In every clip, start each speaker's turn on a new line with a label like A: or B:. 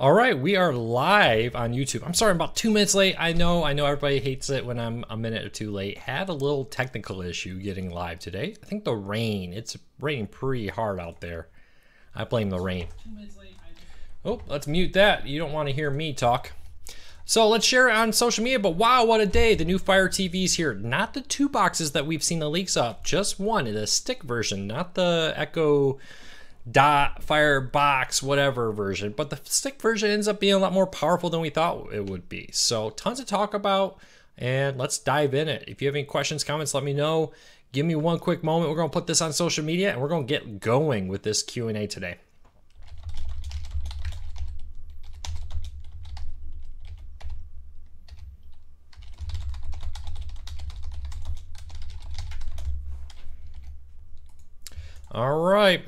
A: All right, we are live on YouTube. I'm sorry, I'm about 2 minutes late. I know everybody hates it when I'm a minute or two late. Had a little technical issue getting live today. I think the rain. It's raining pretty hard out there. I blame the rain. Oh, let's mute that. You don't want to hear me talk. So let's share it on social media. But wow, what a day. The new Fire TV's here. Not the two boxes that we've seen the leaks of. Just one, the stick version, not the Echo Dot Fire Box whatever version, but the stick version ends up being a lot more powerful than we thought it would be. So tons to talk about, and let's dive in it. If you have any questions, comments, let me know. Give me one quick moment. We're gonna put this on social media and we're gonna get going with this Q&A today. All right.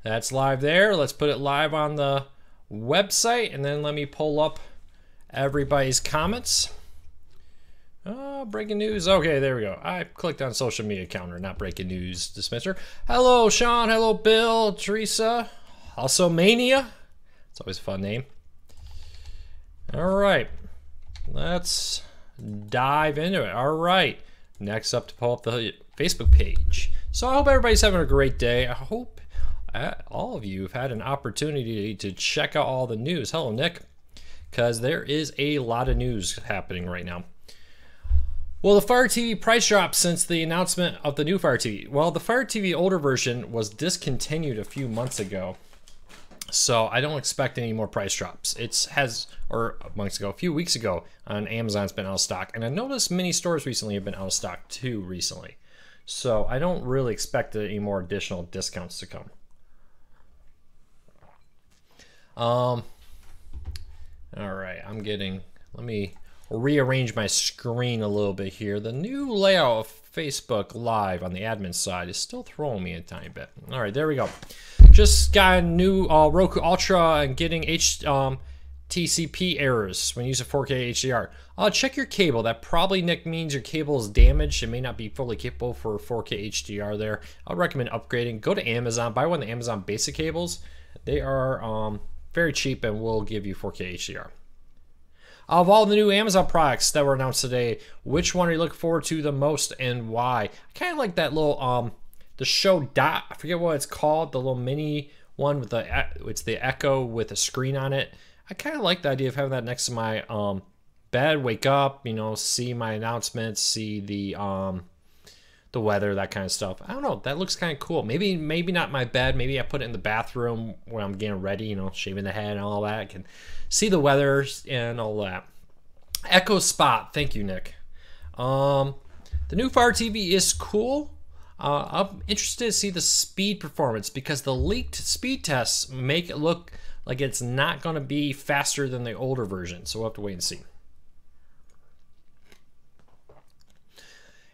A: That's live there. Let's put it live on the website, and then let me pull up everybody's comments. Breaking news. Okay, there we go. I clicked on social media counter, not breaking news dispenser. Hello, Sean. Hello, Bill, Teresa. Also, Mania. It's always a fun name. All right. Let's dive into it. All right. Next up to pull up the Facebook page. So I hope everybody's having a great day. I hope all of you have had an opportunity to check out all the news. Hello, Nick. Because there is a lot of news happening right now. Well, the Fire TV price drop since the announcement of the new Fire TV. Well, the Fire TV older version was discontinued a few months ago. So I don't expect any more price drops. A few weeks ago on Amazon, it's been out of stock. And I noticed many stores recently have been out of stock too recently. So I don't really expect any more additional discounts to come. All right, let me rearrange my screen a little bit here. The new layout of Facebook Live on the admin side is still throwing me a tiny bit. All right, there we go. Just got a new Roku Ultra and getting TCP errors when using 4K HDR. Check your cable. That probably, Nick, means your cable is damaged. It may not be fully capable for 4K HDR there. I'll recommend upgrading. Go to Amazon. Buy one of the Amazon basic cables. They are very cheap and will give you 4K HDR. Of all the new Amazon products that were announced today, which one are you looking forward to the most and why? I kind of like that little the Show Dot. I forget what it's called. The little mini one with it's the Echo with a screen on it. I kind of like the idea of having that next to my bed. Wake up, see my announcements, see the weather, that kind of stuff. I don't know. That looks kind of cool. Maybe not my bed. Maybe I put it in the bathroom when I'm getting ready, shaving the head and all that. I can see the weather and all that. Echo Spot. Thank you, Nick. The new Fire TV is cool. I'm interested to see the speed performance because the leaked speed tests make it look like it's not going to be faster than the older version. So we'll have to wait and see.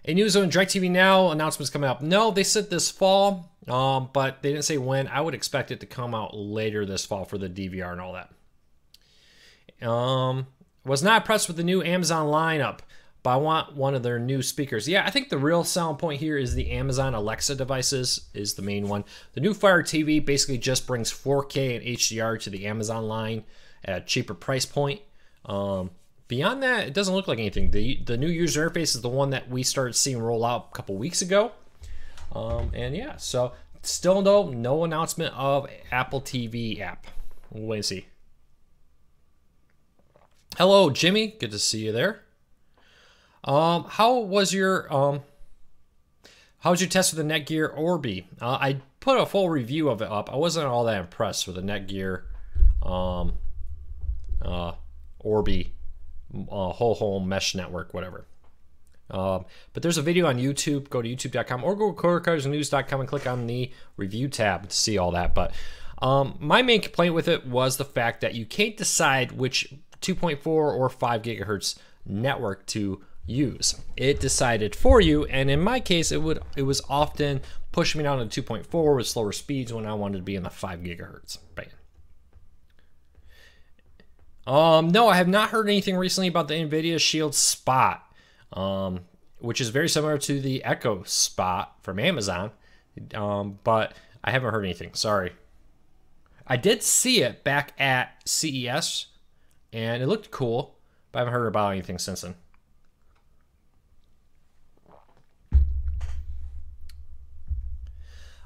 A: A news on DirecTV Now announcements coming up. No, they said this fall, but they didn't say when. I would expect it to come out later this fall for the DVR and all that. Was not impressed with the new Amazon lineup, but I want one of their new speakers. Yeah, I think the real selling point here is the Amazon Alexa devices is the main one. The new Fire TV basically just brings 4K and HDR to the Amazon line at a cheaper price point. Beyond that, it doesn't look like anything. The new user interface is the one that we started seeing roll out a couple weeks ago. And yeah, so still no announcement of Apple TV app. We'll wait and see. Hello, Jimmy. Good to see you there. How was your test with the Netgear Orbi? I put a full review of it up. I wasn't all that impressed with the Netgear Orbi whole home mesh network, whatever. But there's a video on YouTube. Go to youtube.com or go to codercardsnews.com and click on the review tab to see all that. But my main complaint with it was the fact that you can't decide which 2.4 or 5 gigahertz network to use. It decided for you, and in my case, it was often pushing me down to 2.4 with slower speeds when I wanted to be in the 5 gigahertz band. No, I have not heard anything recently about the NVIDIA Shield Spot, which is very similar to the Echo Spot from Amazon, but I haven't heard anything. Sorry. I did see it back at CES, and it looked cool, but I haven't heard about anything since then.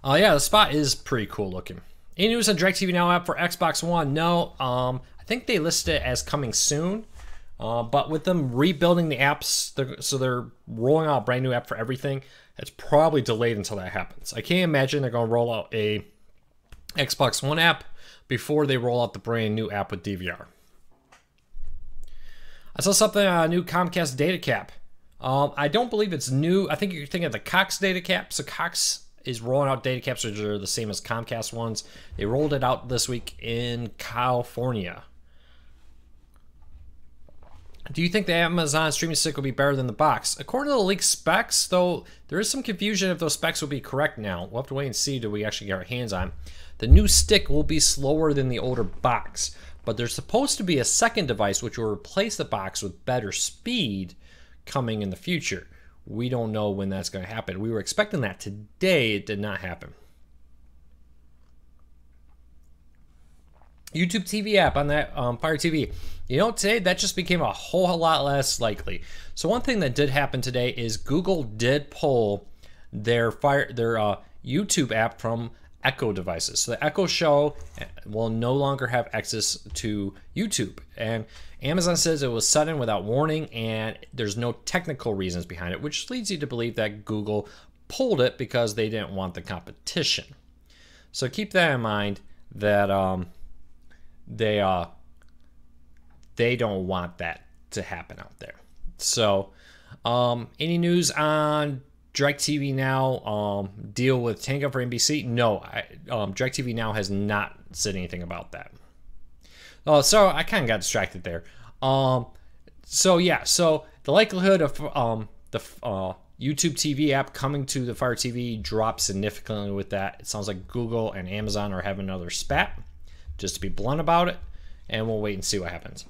A: Yeah, the Spot is pretty cool looking. Any news on DirecTV Now app for Xbox One? No. I think they listed it as coming soon. But with them rebuilding the apps, so they're rolling out a brand new app for everything, it's probably delayed until that happens. I can't imagine they're going to roll out a Xbox One app before they roll out the brand new app with DVR. I saw something on a new Comcast data cap. I don't believe it's new. I think you're thinking of the Cox data cap. So Cox is rolling out data caps which are the same as Comcast ones. They rolled it out this week in California. Do you think the Amazon streaming stick will be better than the box? According to the leaked specs, though, there is some confusion if those specs will be correct now. We'll have to wait and see till we actually get our hands on. The new stick will be slower than the older box, but there's supposed to be a second device which will replace the box with better speed coming in the future. We don't know when that's going to happen. We were expecting that today. It did not happen. YouTube TV app on that Fire TV. You know, today that just became a whole lot less likely. So one thing that did happen today is Google did pull their YouTube app from Echo devices. So the Echo Show will no longer have access to YouTube. And Amazon says it was sudden without warning, and there's no technical reasons behind it, which leads you to believe that Google pulled it because they didn't want the competition. So keep that in mind that they don't want that to happen out there. So any news on DirecTV Now deal with Tango for NBC? No, DirecTV Now has not said anything about that. So I kind of got distracted there. So the likelihood of the YouTube TV app coming to the Fire TV dropped significantly with that. It sounds like Google and Amazon are having another spat, just to be blunt about it, and we'll wait and see what happens.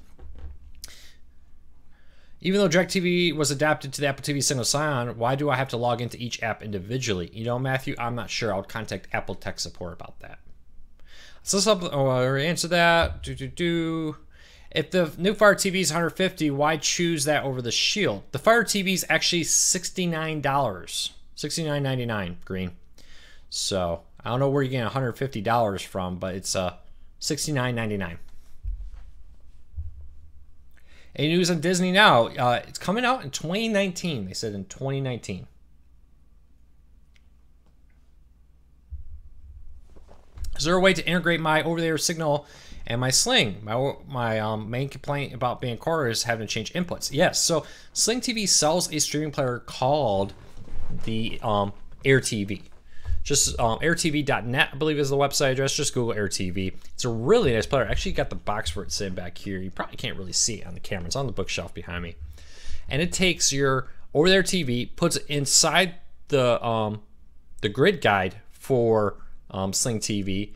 A: Even though DirecTV was adapted to the Apple TV single sign-on, why do I have to log into each app individually? You know, Matthew, I'm not sure. I'll contact Apple tech support about that. So answer that. If the new Fire TV is $150, why choose that over the Shield? The Fire TV is actually $69, $69.99 green. So I don't know where you're getting $150 from, but it's $69.99. Any news on Disney Now? It's coming out in 2019. They said in 2019. Is there a way to integrate my over-the-air signal and my Sling? My main complaint about being core is having to change inputs. Yes, so Sling TV sells a streaming player called the AirTV. Just airtv.net, I believe, is the website address. Just Google AirTV. It's a really nice player. I actually got the box for it sitting back here. You probably can't really see it on the camera. It's on the bookshelf behind me. And it takes your over-the-air TV, puts it inside the grid guide for Sling TV,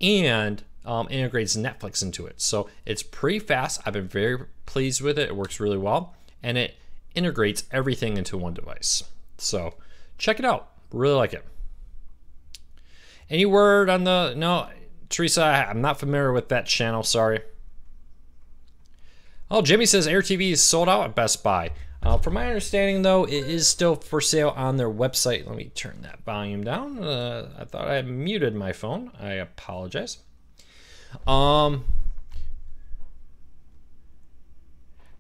A: and integrates Netflix into it. So it's pretty fast. I've been very pleased with it. It works really well. And it integrates everything into one device. So check it out. Really like it. Any word on the... No, Teresa, I'm not familiar with that channel. Sorry. Oh, Jimmy says AirTV is sold out at Best Buy. From my understanding, though, it is still for sale on their website. Let me turn that volume down. I thought I had muted my phone. I apologize.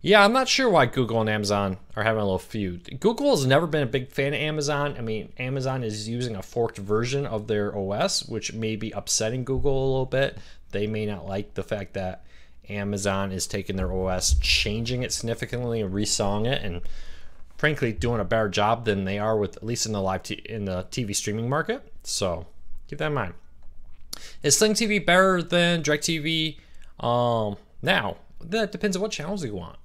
A: Yeah, I'm not sure why Google and Amazon are having a little feud. Google has never been a big fan of Amazon. I mean, Amazon is using a forked version of their OS, which may be upsetting Google a little bit. They may not like the fact that Amazon is taking their OS, changing it significantly and reselling it, and frankly doing a better job than they are with, at least in the TV streaming market. So keep that in mind. Is Sling TV better than DirecTV Now? That depends on what channels you want.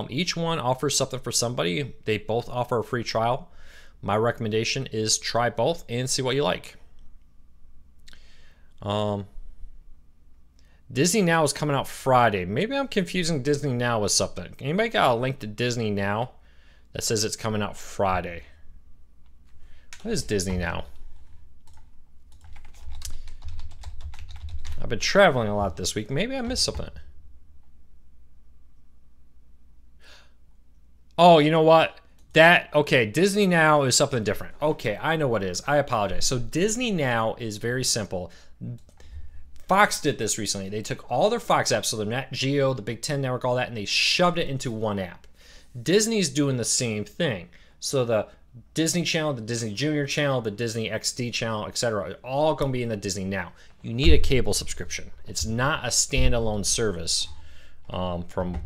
A: Each one offers something for somebody. They both offer a free trial. My recommendation is try both and see what you like. Disney Now is coming out Friday. Maybe I'm confusing Disney Now with something. Anybody got a link to Disney Now that says it's coming out Friday? What is Disney Now? I've been traveling a lot this week. Maybe I missed something. Oh, you know what? Okay, Disney Now is something different. Okay, I know what it is. I apologize. So Disney Now is very simple. Fox did this recently. They took all their Fox apps, so the Nat Geo, the Big Ten Network, all that, and they shoved it into one app. Disney's doing the same thing. So the Disney Channel, the Disney Junior Channel, the Disney XD Channel, etc., are all going to be in the Disney Now. You need a cable subscription. It's not a standalone service from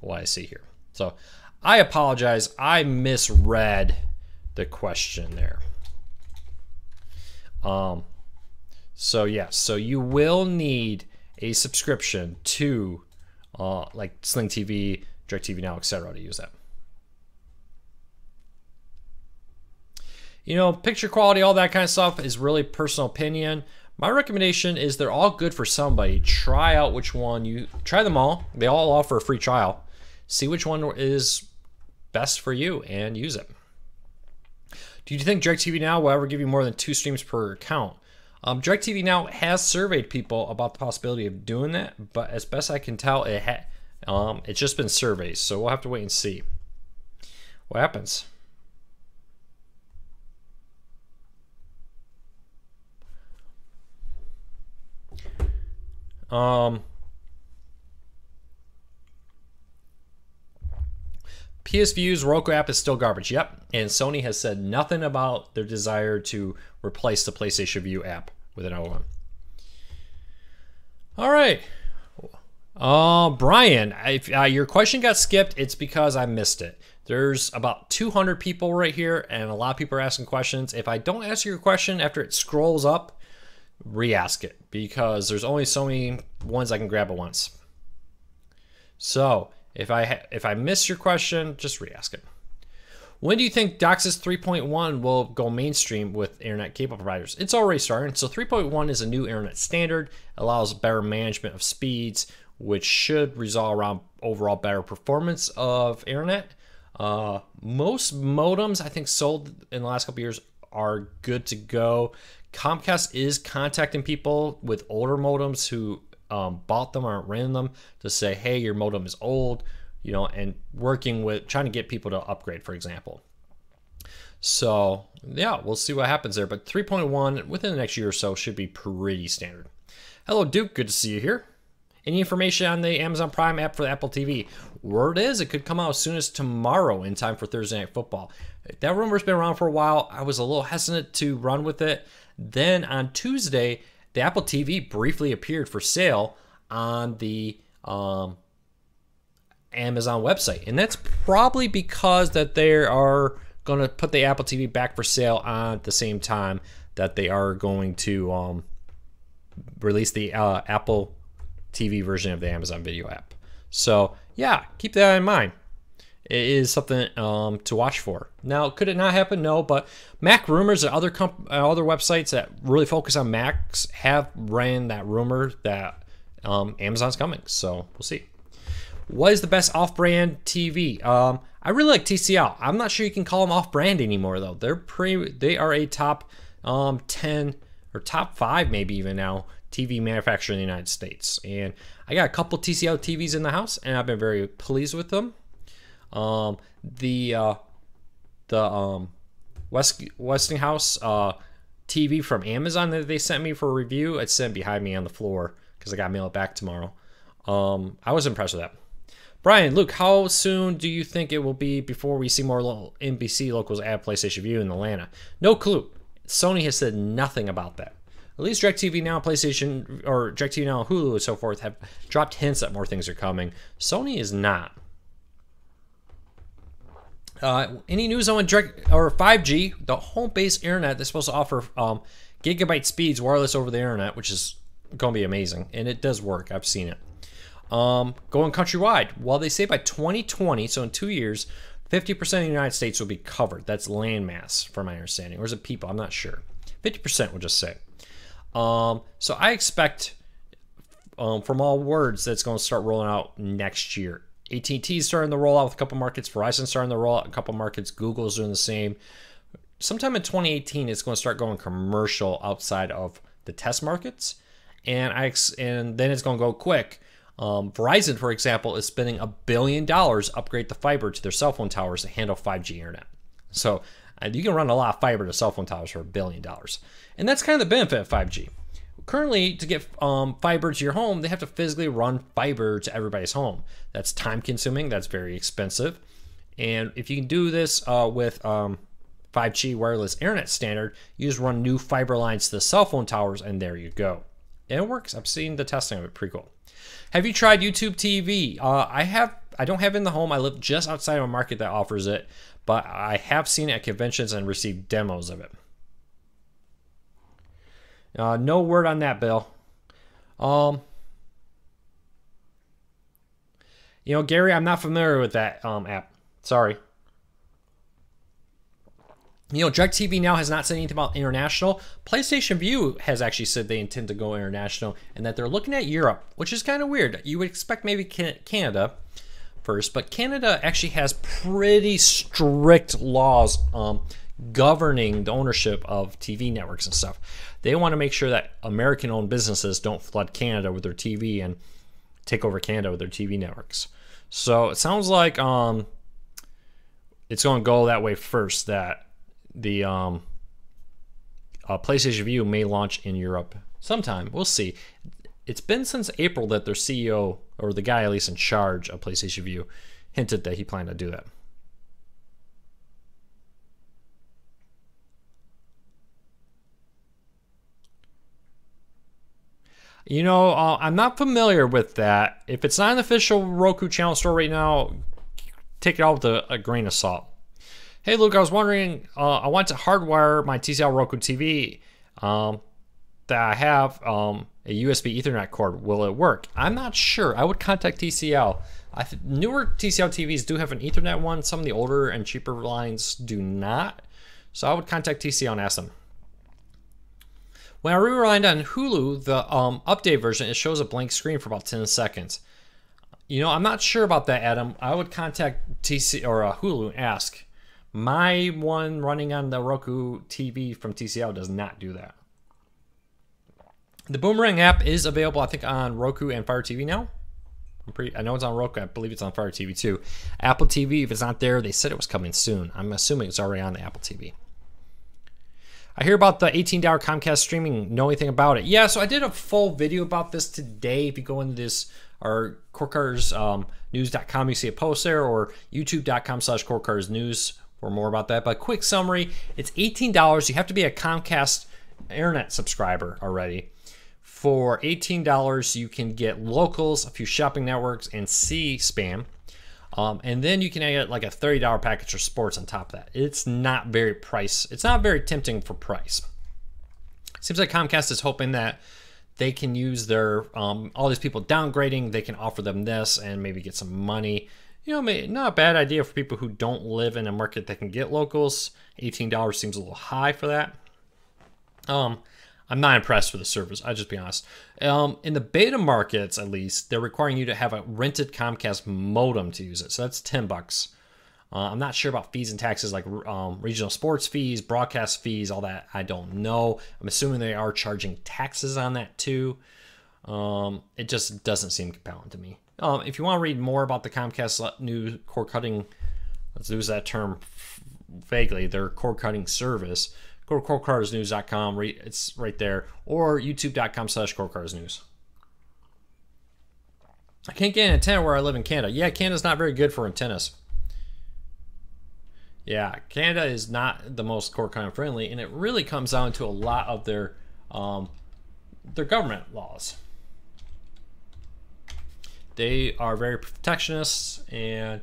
A: what I see here. So I apologize. I misread the question there. So yes, so you will need a subscription to like Sling TV, DirecTV Now, etc. to use that. You know, picture quality, all that kind of stuff is really personal opinion. My recommendation is they're all good for somebody. Try out which one you try them all. They all offer a free trial. See which one is best for you and use it. Do you think DirecTV Now will ever give you more than 2 streams per account? DirecTV Now has surveyed people about the possibility of doing that, but as best I can tell, it's just been surveys, so we'll have to wait and see what happens. PS View's Roku app is still garbage. Yep, and Sony has said nothing about their desire to replace the PlayStation View app with an O1. All right. Brian, if your question got skipped, it's because I missed it. There's about 200 people right here, and a lot of people are asking questions. If I don't answer your question after it scrolls up, re-ask it, because there's only so many ones I can grab at once. So if I miss your question, just re-ask it. When do you think DOCSIS 3.1 will go mainstream with internet cable providers? It's already starting. So 3.1 is a new internet standard, allows better management of speeds, which should resolve around overall better performance of internet. Most modems I think sold in the last couple of years are good to go. Comcast is contacting people with older modems who bought them or aren't renting them to say, hey, your modem is old, you know, and working with trying to get people to upgrade, for example. So yeah, we'll see what happens there. But 3.1 within the next year or so should be pretty standard. Hello, Duke. Good to see you here. Any information on the Amazon Prime app for the Apple TV? Word is it could come out as soon as tomorrow in time for Thursday Night Football. That rumor's been around for a while. I was a little hesitant to run with it. Then on Tuesday, the Apple TV briefly appeared for sale on the Amazon website. And that's probably because that they are going to put the Apple TV back for sale at the same time that they are going to release the Apple TV version of the Amazon Video app. So yeah, keep that in mind. It is something to watch for. Now, could it not happen? No, but Mac Rumors and other websites that really focus on Macs have ran that rumor that Amazon's coming. So we'll see. What is the best off-brand TV? I really like TCL. I'm not sure you can call them off-brand anymore though. They are a top 10 or top 5 maybe even now TV manufacturer in the United States. And I got a couple TCL TVs in the house, and I've been very pleased with them. The Westinghouse TV from Amazon that they sent me for a review, it's sitting behind me on the floor because I got to mail it back tomorrow. I was impressed with that. Brian, Luke, how soon do you think it will be before we see more NBC locals add PlayStation View in Atlanta? No clue. Sony has said nothing about that. At least DirecTV Now, PlayStation, or DirecTV Now, Hulu, and so forth have dropped hints that more things are coming. Sony is not. Any news on direct or 5G, the home-based internet that's supposed to offer gigabyte speeds wireless over the internet, which is going to be amazing, and it does work. I've seen it. Going countrywide. Well, they say by 2020, so in 2 years, 50% of the United States will be covered. That's landmass, from my understanding. Or is it people? I'm not sure. 50% we'll just say. So I expect, from all words, that's going to start rolling out next year. AT&T is starting to roll out with a couple markets. Verizon's starting to roll out a couple markets. Google's doing the same. Sometime in 2018, it's going to start going commercial outside of the test markets. and then it's going to go quick. Verizon, for example, is spending $1 billion to upgrade the fiber to their cell phone towers to handle 5G internet. So you can run a lot of fiber to cell phone towers for $1 billion. And that's kind of the benefit of 5G. Currently, to get fiber to your home, they have to physically run fiber to everybody's home. That's time consuming, that's very expensive. And if you can do this with 5G wireless internet standard, you just run new fiber lines to the cell phone towers, and there you go. And it works. I've seen the testing of it. Pretty cool. Have you tried YouTube TV? I don't have it in the home. I live just outside of a market that offers it, but I have seen it at conventions and received demos of it. No word on that, Bill. Gary, I'm not familiar with that app. Sorry. DirecTV now has not said anything about international. PlayStation Vue has actually said they intend to go international and that they're looking at Europe, which is kind of weird. You would expect maybe Canada first, but Canada actually has pretty strict laws governing the ownership of TV networks and stuff. They want to make sure that American-owned businesses don't flood Canada with their TV and take over Canada with their TV networks. So it sounds like it's going to go that way first, that the PlayStation Vue may launch in Europe sometime. We'll see. It's been since April that their CEO, or the guy at least in charge of PlayStation Vue, hinted that he planned to do that. I'm not familiar with that. If it's not an official Roku channel store right now, take it out with a grain of salt. Hey, Luke, I was wondering, I want to hardwire my TCL Roku TV that I have a USB Ethernet cord. Will it work? I'm not sure. I would contact TCL. Newer TCL TVs do have an Ethernet one. Some of the older and cheaper lines do not. So I would contact TCL and ask them. When I rewind on Hulu, the update version, it shows a blank screen for about 10 seconds. I'm not sure about that, Adam. I would contact Hulu and ask. My one running on the Roku TV from TCL does not do that. The Boomerang app is available, I think, on Roku and Fire TV now. I know it's on Roku. I believe it's on Fire TV too. Apple TV, if it's not there, they said it was coming soon. I'm assuming it's already on the Apple TV. I hear about the $18 Comcast streaming. Know anything about it? Yeah, so I did a full video about this today. If you go into this, our CoreCarsNews.com, you see a post there, or YouTube.com/CoreCarsNews for more about that. But quick summary, it's $18. You have to be a Comcast internet subscriber already. For $18, you can get locals, a few shopping networks, and C-SPAN. And then you can get like a $30 package for sports on top of that. It's not very tempting for price. Seems like Comcast is hoping that they can use their all these people downgrading, they can offer them this and maybe get some money. Not a bad idea for people who don't live in a market that can get locals. $18 seems a little high for that. I'm not impressed with the service, I'll just be honest. In the beta markets, at least, they're requiring you to have a rented Comcast modem to use it. So that's $10. I'm not sure about fees and taxes like regional sports fees, broadcast fees, all that. I don't know. I'm assuming they are charging taxes on that too. It just doesn't seem compelling to me. If you want to read more about the Comcast new cord cutting, let's use that term vaguely, their cord cutting service, go to CoreCarsNews.com, it's right there, or YouTube.com/CoreCarsNews. I can't get an antenna where I live in Canada. Yeah, Canada's not very good for antennas. Yeah, Canada is not the most cord cutting friendly, and it really comes down to a lot of their government laws. They are very protectionist, and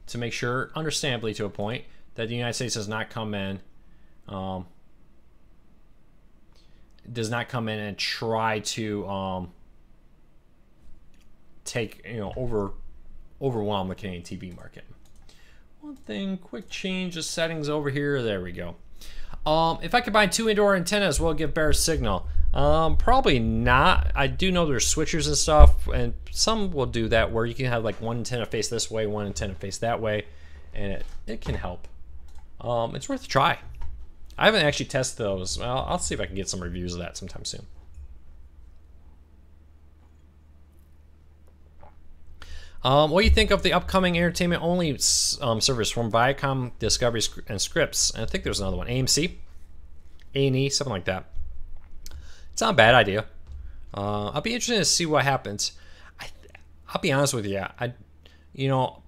A: to make sure, understandably to a point, that the United States does not come in and try to overwhelm the Canadian TV market. One thing, quick change of settings over here. There we go. If I combine two indoor antennas, will it give better signal? Probably not. I do know there's switchers and stuff, and some will do that where you can have like one antenna face this way, one antenna face that way, and it can help. It's worth a try. I haven't actually tested those. Well, I'll see if I can get some reviews of that sometime soon. What do you think of the upcoming entertainment-only service from Viacom, Discovery, and Scripps? And I think there's another one, AMC, A&E, something like that. It's not a bad idea. I'll be interested to see what happens. I'll be honest with you.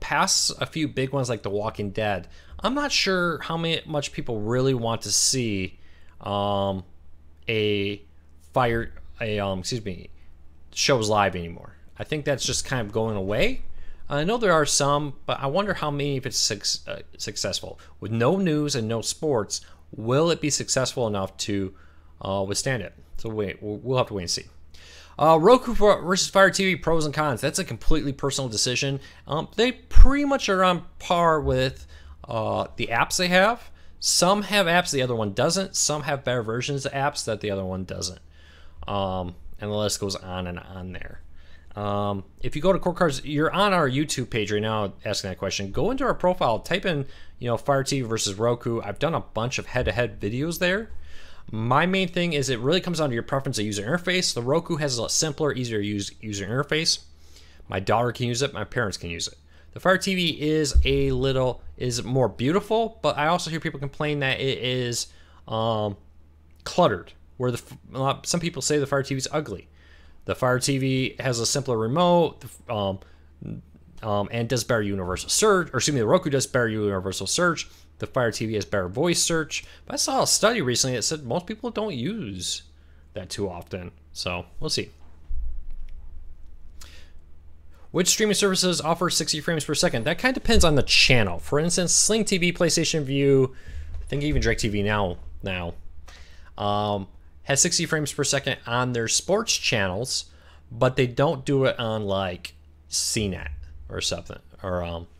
A: Past a few big ones like The Walking Dead, I'm not sure how much people really want to see shows live anymore. I think that's just kind of going away. I know there are some, but I wonder how many if it's successful. With no news and no sports, will it be successful enough to withstand it? So we'll have to wait and see. Roku versus Fire TV, pros and cons. That's a completely personal decision. They pretty much are on par with the apps they have. Some have apps the other one doesn't. Some have better versions of apps that the other one doesn't. And the list goes on and on there. If you go to Core Cards, you're on our YouTube page right now asking that question. Go into our profile, type in Fire TV versus Roku. I've done a bunch of head-to-head videos there. My main thing is it really comes down to your preference of user interface. The Roku has a simpler, easier to use user interface. My daughter can use it. My parents can use it. The Fire TV is more beautiful, but I also hear people complain that it is cluttered. Where some people say the Fire TV is ugly. The Fire TV has a simpler remote and does better universal search. Or excuse me, the Roku does better universal search. The Fire TV has better voice search. But I saw a study recently that said most people don't use that too often. So we'll see. Which streaming services offer 60 frames per second? That kind of depends on the channel. For instance, Sling TV, PlayStation View, I think even DirecTV now has 60 frames per second on their sports channels, but they don't do it on like CNET or something.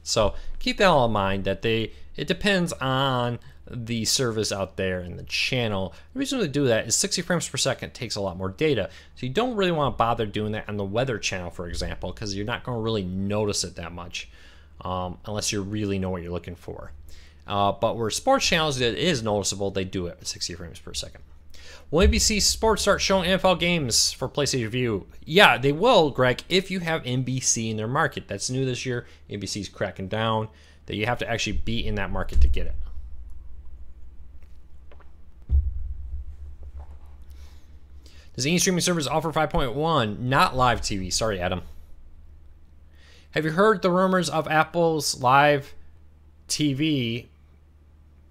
A: So keep that all in mind that it depends on the service out there and the channel. The reason to do that is 60 frames per second takes a lot more data. So you don't really want to bother doing that on the weather channel, for example, because you're not going to really notice it that much unless you really know what you're looking for. But where sports channels, it is noticeable, they do it at 60 frames per second. Will NBC Sports start showing NFL games for PlayStation View? Yeah, they will, Greg, if you have NBC in their market. That's new this year. NBC's cracking down that you have to actually be in that market to get it. Does any streaming service offer 5.1? Not live TV. Sorry, Adam. Have you heard the rumors of Apple's live TV?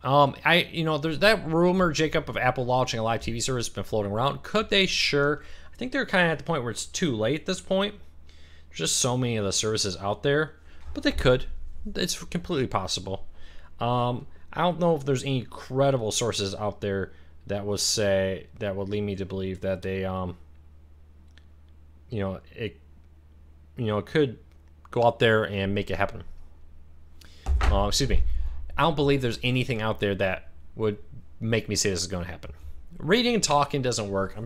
A: There's that rumor, Jacob, of Apple launching a live TV service been floating around. Could they? Sure. I think they're kind of at the point where it's too late at this point. There's just so many of the services out there, but they could. It's completely possible. I don't know if there's any credible sources out there that would lead me to believe that they, it could go out there and make it happen. Excuse me. I don't believe there's anything out there that would make me say this is going to happen. Reading and talking doesn't work.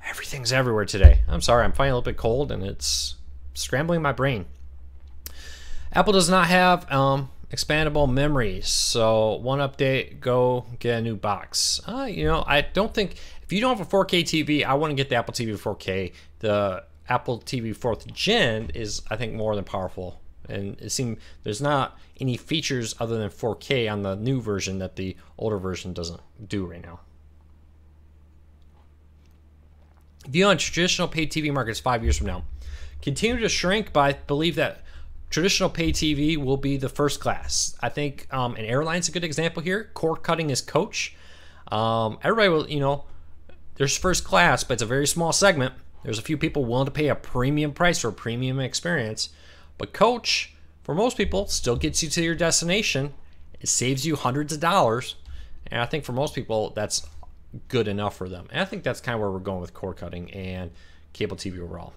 A: Everything's everywhere today. I'm sorry, I'm feeling a little bit cold and it's scrambling my brain. Apple does not have expandable memory, so one update, go get a new box. I don't think, if you don't have a 4K TV, I wouldn't get the Apple TV 4K. The Apple TV 4th Gen is, I think, more than powerful. And it seems there's not any features other than 4K on the new version that the older version doesn't do right now. View on traditional paid TV markets 5 years from now. Continue to shrink, but I believe that traditional paid TV will be the first class. I think an airline's a good example here. Cord cutting is Coach. Everybody will, there's first class, but it's a very small segment. There's a few people willing to pay a premium price for a premium experience. But Coach, for most people, still gets you to your destination. It saves you hundreds of dollars. And I think for most people, that's good enough for them. And I think that's kind of where we're going with cord cutting and cable TV overall.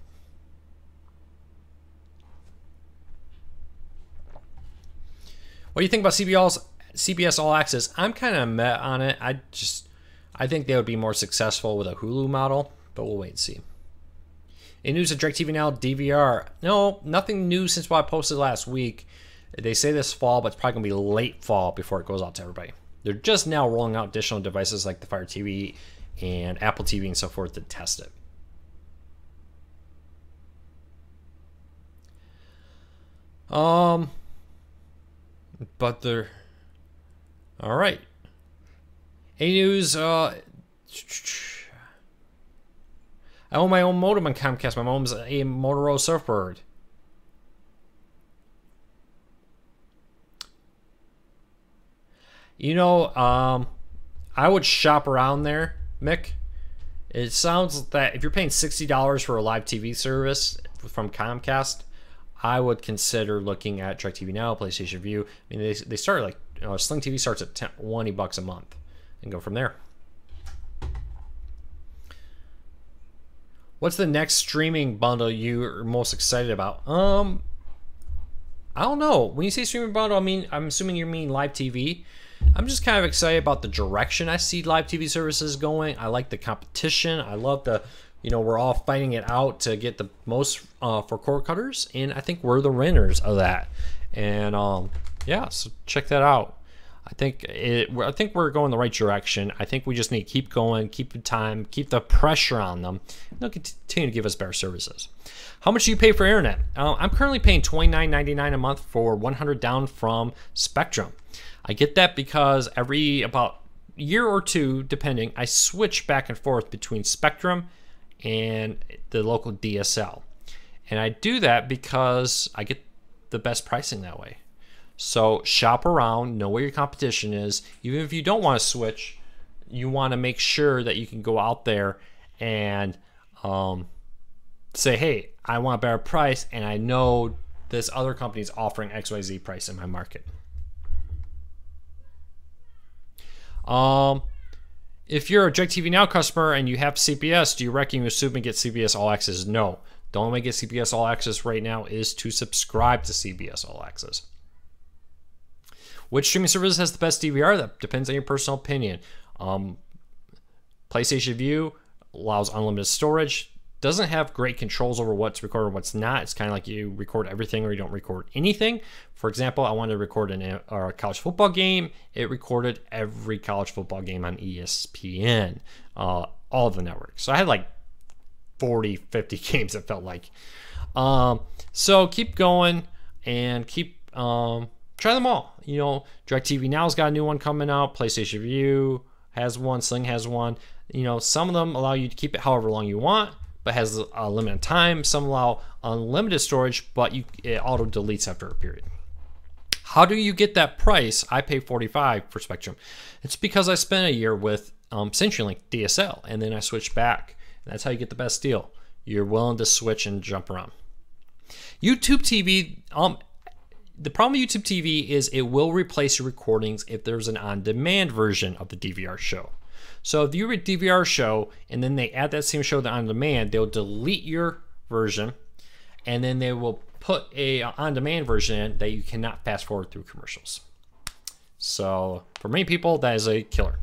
A: What do you think about CBS All Access? I'm kind of met on it. I think they would be more successful with a Hulu model, but we'll wait and see. In news of DirecTV Now, DVR. No, nothing new since what I posted last week. They say this fall, but it's probably going to be late fall before it goes out to everybody. They're just now rolling out additional devices like the Fire TV and Apple TV and so forth to test it. Um, but they're all right. A news. I own my own modem on Comcast. My mom's a Motorola Surfbird. You know, I would shop around there, Mick. It sounds that if you're paying $60 for a live TV service from Comcast, I would consider looking at DirecTV Now, PlayStation Vue. I mean, they start like Sling TV starts at $20 a month, and go from there. What's the next streaming bundle you're most excited about? I don't know. When you say streaming bundle, I'm assuming you mean live TV. I'm just kind of excited about the direction I see live TV services going. I like the competition. I love the, we're all fighting it out to get the most for cord cutters, and I think we're the winners of that. And yeah, so check that out. I think we're going the right direction. I think we just need to keep going, keep the time, keep the pressure on them, and they'll continue to give us better services. How much do you pay for internet? I'm currently paying $29.99 a month for 100 down from Spectrum. I get that because every about year or two, depending, I switch back and forth between Spectrum and the local DSL. And I do that because I get the best pricing that way. So shop around, know where your competition is. Even if you don't want to switch, you want to make sure that you can go out there and say, hey, I want a better price, and I know this other company is offering XYZ price in my market. If you're a DirecTV Now customer and you have CBS, do you reckon you assume get CBS All Access? No. The only way to get CBS All Access right now is to subscribe to CBS All Access. Which streaming service has the best DVR? That depends on your personal opinion. PlayStation Vue allows unlimited storage. Doesn't have great controls over what's recorded and what's not. It's kind of like you record everything or you don't record anything. For example, I wanted to record a college football game. It recorded every college football game on ESPN, all of the networks. So I had like 40, 50 games, it felt like. So keep going and keep try them all. DirecTV Now's got a new one coming out. PlayStation Vue has one. Sling has one. Some of them allow you to keep it however long you want, but has a limited time. Some allow unlimited storage, but it auto deletes after a period. How do you get that price? I pay $45 for Spectrum. It's because I spent a year with CenturyLink DSL, and then I switched back. And that's how you get the best deal. You're willing to switch and jump around. YouTube TV. The problem with YouTube TV is it will replace your recordings if there's an on-demand version of the DVR show. So if you read DVR show and then they add that same show to on-demand, they'll delete your version, and then they will put a on-demand version in that you cannot fast forward through commercials. So for many people, that is a killer.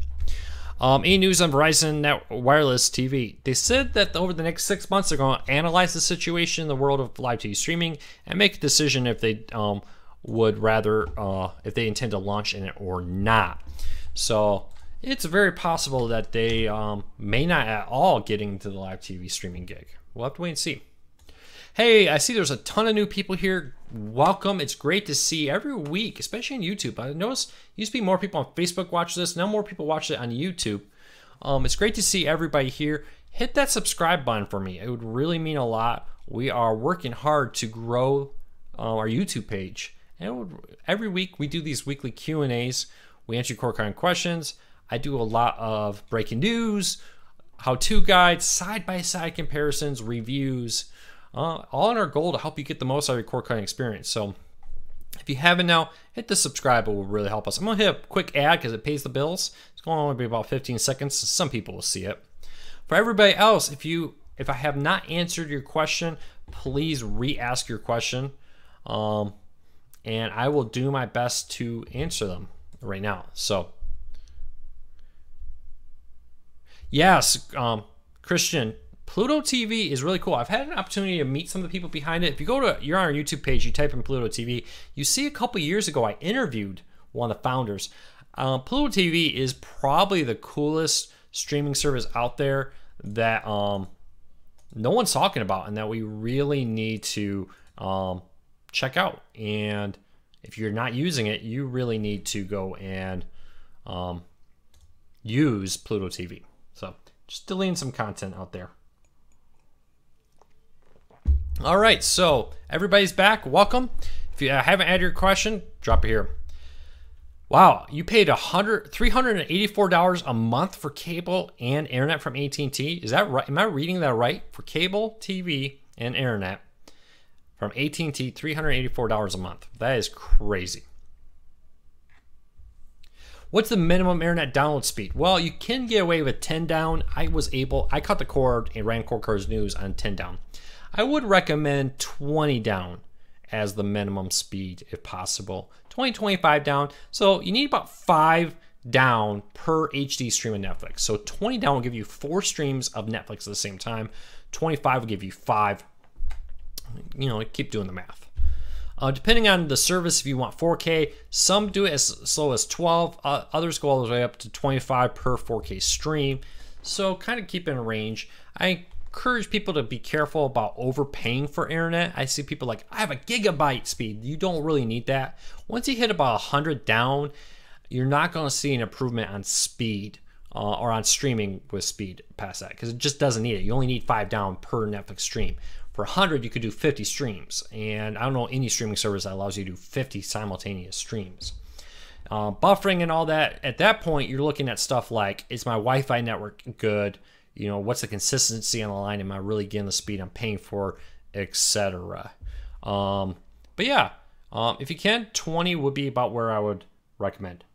A: News on Verizon Net Wireless TV. They said that over the next 6 months, they're going to analyze the situation in the world of live TV streaming and make a decision if they if they intend to launch in it or not. So it's very possible that they may not at all get into the live TV streaming gig. We'll have to wait and see. Hey, I see there's a ton of new people here. Welcome. It's great to see every week, especially on YouTube. I noticed used to be more people on Facebook watch this. Now more people watch it on YouTube. It's great to see everybody here. Hit that subscribe button for me. It would really mean a lot. We are working hard to grow our YouTube page. And every week we do these weekly Q&As. We answer core kind of questions. I do a lot of breaking news, how-to guides, side-by-side comparisons, reviews, all in our goal to help you get the most out of your cord cutting experience. So if you haven't now, hit the subscribe. It will really help us. I'm going to hit a quick ad because it pays the bills. It's going to only be about 15 seconds. So some people will see it. For everybody else, if I have not answered your question, please re-ask your question. And I will do my best to answer them right now. So yes, Christian, Pluto TV is really cool. I've had an opportunity to meet some of the people behind it. If you're on our YouTube page, you type in Pluto TV, you see a couple years ago I interviewed one of the founders. Pluto TV is probably the coolest streaming service out there that no one's talking about and that we really need to check out. And if you're not using it, you really need to go and use Pluto TV. So just deleting some content out there. All right, so everybody's back. Welcome. If you haven't added your question, drop it here. Wow, you paid $384 a month for cable and internet from AT&T. Is that right? Am I reading that right? For cable, TV, and internet from AT&T, $384 a month. That is crazy. What's the minimum internet download speed? Well, you can get away with 10 down. I cut the cord and ran Cord Cars News on 10 down. I would recommend 20 down as the minimum speed if possible. 20, 25 down. So you need about 5 down per HD stream of Netflix. So 20 down will give you 4 streams of Netflix at the same time. 25 will give you 5. You know, keep doing the math. Depending on the service, if you want 4K, some do it as slow as 12. Others go all the way up to 25 per 4K stream. So kind of keep in range. I encourage people to be careful about overpaying for internet. I see people like, I have a gigabyte speed. You don't really need that. Once you hit about 100 down, you're not going to see an improvement on speed or on streaming with speed past that, because it just doesn't need it. You only need 5 down per Netflix stream. For 100, you could do 50 streams, and I don't know any streaming service that allows you to do 50 simultaneous streams. Buffering and all that, at that point, you're looking at stuff like, is my Wi-Fi network good? You know, what's the consistency on the line? Am I really getting the speed I'm paying for, etc. But yeah, if you can, 20 would be about where I would recommend.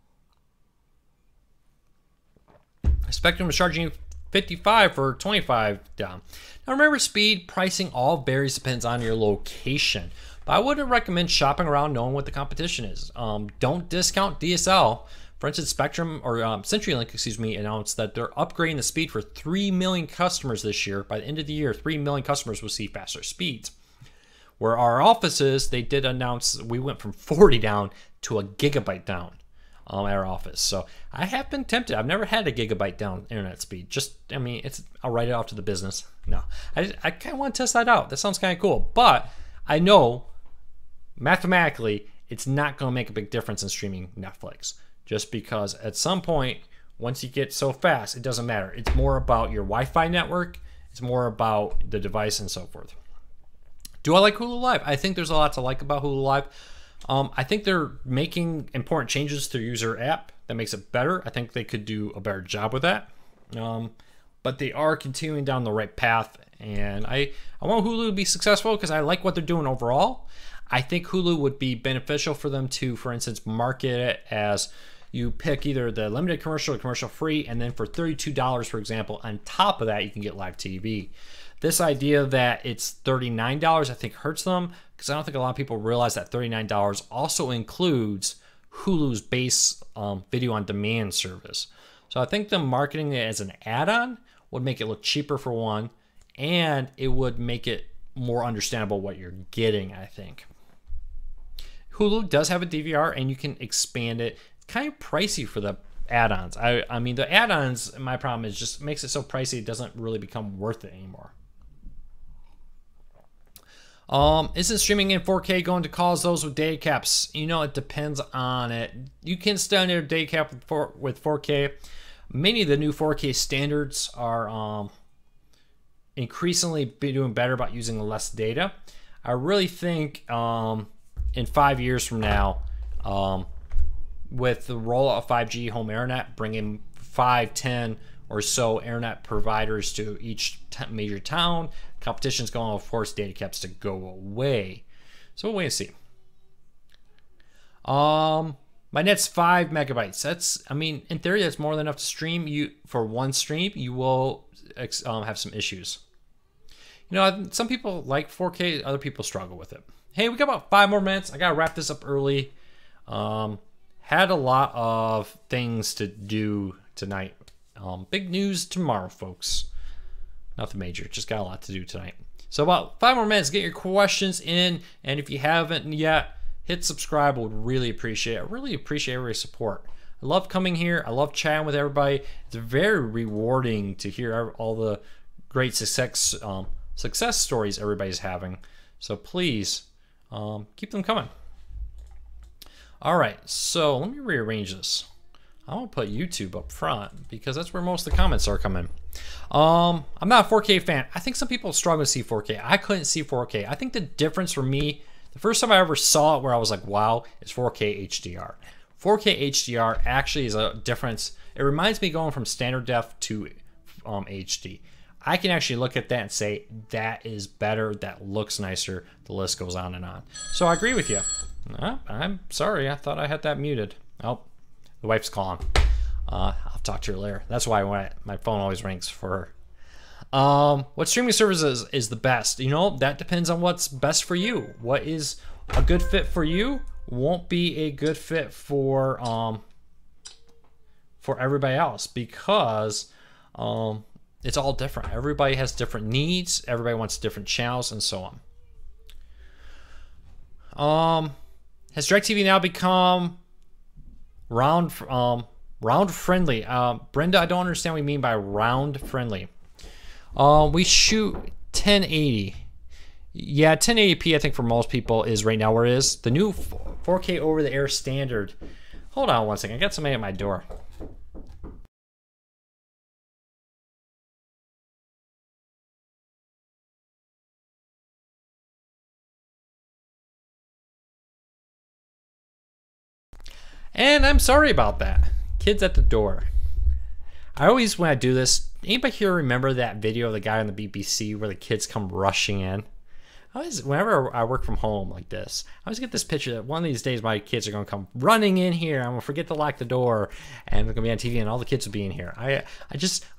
A: Spectrum is charging you $55 for 25 down. Now remember, speed, pricing, all varies, depends on your location. But I wouldn't recommend shopping around knowing what the competition is. Don't discount DSL. For instance, Spectrum or CenturyLink, excuse me, announced that they're upgrading the speed for 3 million customers this year. By the end of the year, 3 million customers will see faster speeds. Where our offices, they did announce we went from 40 down to a gigabyte down at our office. So I have been tempted. I've never had a gigabyte down internet speed. I mean, I'll write it off to the business. No, I kind of want to test that out. That sounds kind of cool. But I know mathematically it's not going to make a big difference in streaming Netflix. Just because at some point, once you get so fast, it doesn't matter. It's more about your Wi-Fi network. It's more about the device and so forth. Do I like Hulu Live? I think there's a lot to like about Hulu Live. I think they're making important changes to their user app that makes it better. I think they could do a better job with that. But they are continuing down the right path. And I want Hulu to be successful because I like what they're doing overall. I think Hulu would be beneficial for them to, for instance, market it as you pick either the limited commercial or commercial free, and then for $32, for example, on top of that, you can get live TV. This idea that it's $39, I think hurts them, because I don't think a lot of people realize that $39 also includes Hulu's base video on demand service. So I think them marketing it as an add-on would make it look cheaper for one, and it would make it more understandable what you're getting, I think. Hulu does have a DVR, and you can expand it. It's kind of pricey for the add-ons. I mean, the add-ons, my problem is just makes it so pricey it doesn't really become worth it anymore. Isn't streaming in 4K going to cause those with data caps? You know, it depends on it. You can still under data cap with 4K. Many of the new 4K standards are increasingly doing better about using less data. I really think in 5 years from now, with the rollout of 5G home internet, bringing 5, 10 or so internet providers to each major town, competition's going to force data caps to go away. So we'll wait and see. My net's 5 megabytes. I mean, in theory, that's more than enough to stream. For one stream, you will have some issues. You know, some people like 4K, other people struggle with it. Hey, we got about 5 more minutes. I got to wrap this up early. Had a lot of things to do tonight. Big news tomorrow, folks. Nothing major, just got a lot to do tonight. So about 5 more minutes, get your questions in. And if you haven't yet, hit subscribe. I would really appreciate it. I really appreciate everybody's support. I love coming here. I love chatting with everybody. It's very rewarding to hear all the great success stories everybody's having. So please keep them coming. All right, so let me rearrange this. I'm gonna put YouTube up front because that's where most of the comments are coming. I'm not a 4K fan. I think some people struggle to see 4K. I couldn't see 4K. I think the difference for me, the first time I ever saw it where I was like, wow, is 4K HDR. 4K HDR actually is a difference. It reminds me going from standard def to HD. I can actually look at that and say, that is better, that looks nicer, the list goes on and on. So I agree with you. I'm sorry, I thought I had that muted. Oh, the wife's calling. I'll talk to her later. That's why my phone always rings for her. What streaming services is the best? You know, that depends on what's best for you. What is a good fit for you won't be a good fit for everybody else, because it's all different. Everybody has different needs. Everybody wants different channels and so on. Has DirecTV now become round friendly? Brenda, I don't understand what you mean by round friendly. We shoot 1080. Yeah, 1080p I think for most people is right now where it is. The new 4K over the air standard. Hold on one second. I got somebody at my door. And I'm sorry about that. Kids at the door. I always, when I do this, anybody here remember that video of the guy on the BBC where the kids come rushing in? Whenever I work from home like this, I always get this picture that one of these days my kids are going to come running in here. I'm going to forget to lock the door and they're going to be on TV and all the kids will be in here. I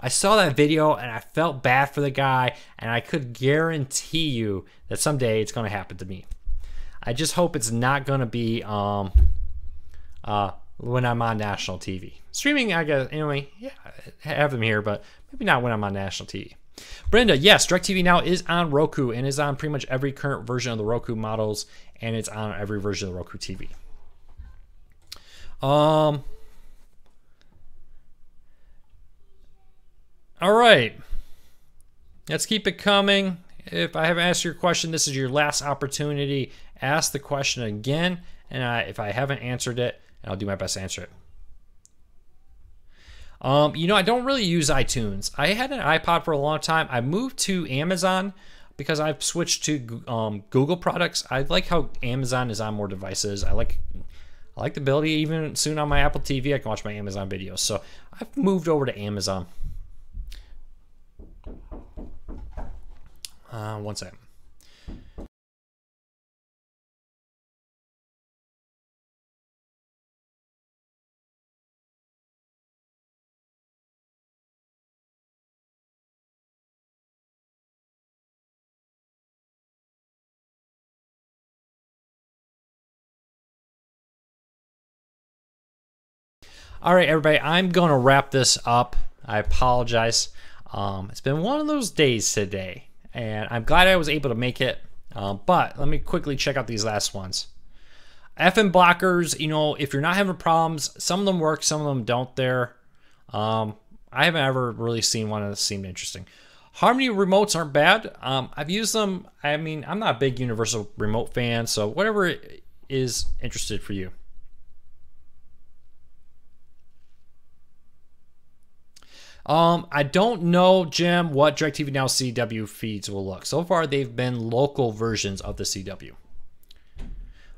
A: saw that video and I felt bad for the guy, and I could guarantee you that someday it's going to happen to me. I just hope it's not going to be when I'm on national TV. Streaming, I guess, anyway, yeah, have them here, but maybe not when I'm on national TV. Brenda, yes, DirecTV Now is on Roku and is on pretty much every current version of the Roku models, and it's on every version of the Roku TV. All right. Let's keep it coming. If I haven't asked your question, this is your last opportunity. Ask the question again, and if I haven't answered it, I'll do my best to answer it. You know, I don't really use iTunes. I had an iPod for a long time. I moved to Amazon because I've switched to Google products. I like how Amazon is on more devices. I like the ability, even soon on my Apple TV, I can watch my Amazon videos. So I've moved over to Amazon. One second. All right, everybody, I'm going to wrap this up. I apologize. It's been one of those days today, and I'm glad I was able to make it. But let me quickly check out these last ones. FM blockers, you know, if you're not having problems, some of them work, some of them don't there. I haven't ever really seen one that seemed interesting. Harmony remotes aren't bad. I've used them. I mean, I'm not a big universal remote fan, so whatever is interested for you. I don't know, Jim, what DirecTV Now CW feeds will look. So far, they've been local versions of the CW.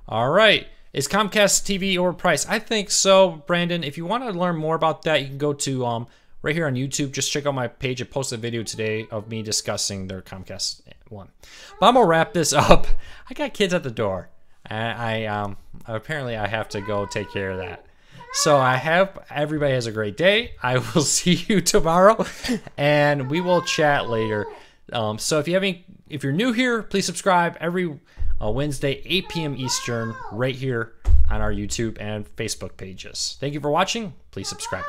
A: All right. Is Comcast TV overpriced? I think so, Brandon. If you want to learn more about that, you can go to right here on YouTube. Just check out my page. I posted a video today of me discussing their Comcast one. But I'm going to wrap this up. I got kids at the door. Apparently I have to go take care of that. So I hope everybody has a great day. I will see you tomorrow, and we will chat later. So if you're new here, please subscribe every Wednesday, 8 p.m. Eastern, right here on our YouTube and Facebook pages. Thank you for watching. Please subscribe.